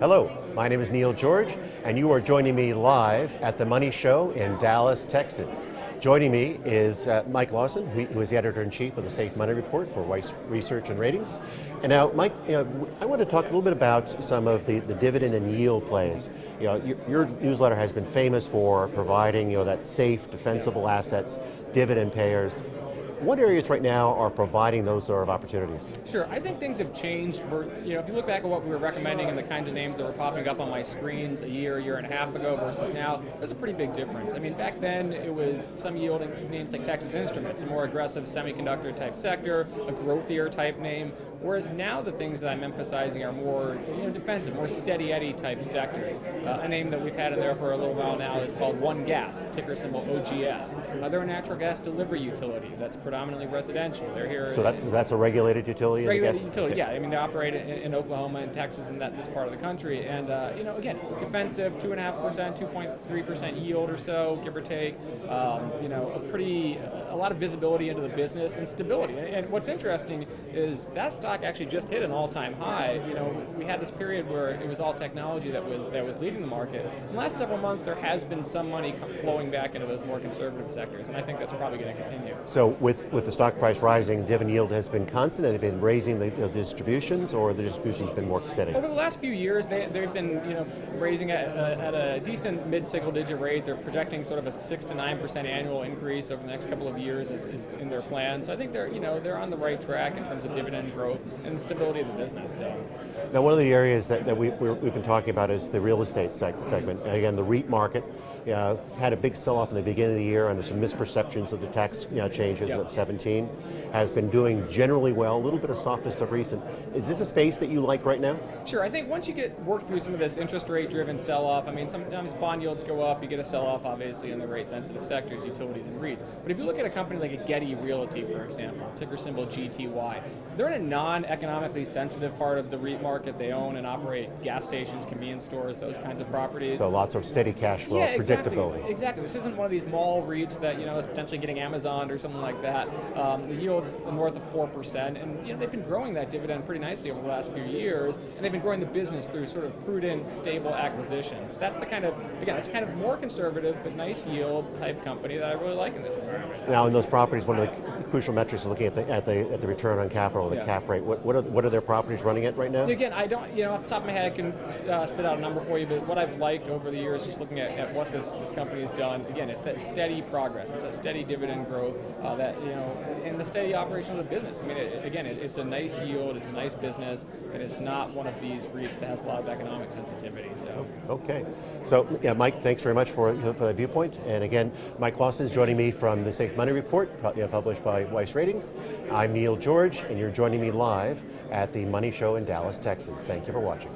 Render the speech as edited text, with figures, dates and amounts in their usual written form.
Hello, my name is Neil George, and you are joining me live at the Money Show in Dallas, Texas. Joining me is Mike Larson, who is the editor-in-chief of the Safe Money Report for Weiss Research and Ratings. And now, Mike, I want to talk a little bit about some of the dividend and yield plays. Your newsletter has been famous for providing that safe, defensible assets, dividend payers. What areas right now are providing those sort of opportunities? Sure, I think things have changed. If you look back at what we were recommending and the kinds of names that were popping up on my screens a year and a half ago versus now, there's a pretty big difference. I mean, back then it was some yielding names like Texas Instruments, a more aggressive semiconductor type sector, a growthier type name. Whereas now the things that I'm emphasizing are more defensive, more steady Eddie type sectors. A name that we've had in there for a little while now is called One Gas, ticker symbol OGS. They're a natural gas delivery utility that's predominantly residential. They're here. So that's a regulated utility? Regulated utility, yeah. I mean, they operate in Oklahoma and Texas and this part of the country. And, again, defensive, 2.5%, 2.3% yield or so, give or take. A lot of visibility into the business and stability. And what's interesting is that stock actually just hit an all-time high. We had this period where it was all technology that was leading the market. In the last several months, there has been some money flowing back into those more conservative sectors, and I think that's probably going to continue. So with the stock price rising, dividend yield has been constant. Have they been raising the distributions, or the distributions been more steady? Over the last few years, they've been raising at a decent mid-single-digit rate. They're projecting sort of a 6 to 9% annual increase over the next couple of years is in their plan. So I think they're on the right track in terms of dividend growth and the stability of the business. So. Now, one of the areas that we've been talking about is the real estate segment. And again, the REIT market had a big sell-off in the beginning of the year under some misperceptions of the tax changes of 17. Has been doing generally well, a little bit of softness of recent. Is this a space that you like right now? Sure, I think once you work through some of this interest rate driven sell-off, I mean, sometimes bond yields go up, you get a sell-off obviously in the rate sensitive sectors, utilities and REITs. But if you look at a company like a Getty Realty, for example, ticker symbol GTY, they're in a non-economically sensitive part of the REIT market. They own and operate gas stations, convenience stores, those kinds of properties. So lots of steady cash flow, predictability. Exactly. This isn't one of these mall REITs that is potentially getting Amazoned or something like that. The yield's north of 4%, and they've been growing that dividend pretty nicely over the last few years, and they've been growing the business through sort of prudent, stable acquisitions. That's the kind of, it's kind of more conservative but nice yield type company that I really like in this environment. Now, in those properties, one of the crucial metrics is looking at the return on capital, the cap rate. What are their properties running at right now? Again, I don't, off the top of my head, I can spit out a number for you, but what I've liked over the years, just looking at what this company has done, again, it's that steady progress, it's that steady dividend growth, and the steady operation of the business. I mean, it's a nice yield, it's a nice business, and it's not one of these REITs that has a lot of economic sensitivity. So. Okay. So, Mike, thanks very much for that viewpoint. And again, Mike Larson is joining me from the Safe Money Report, published by Weiss Ratings. I'm Neil George, and you're joining me live at the Money Show in Dallas, Texas. Thank you for watching.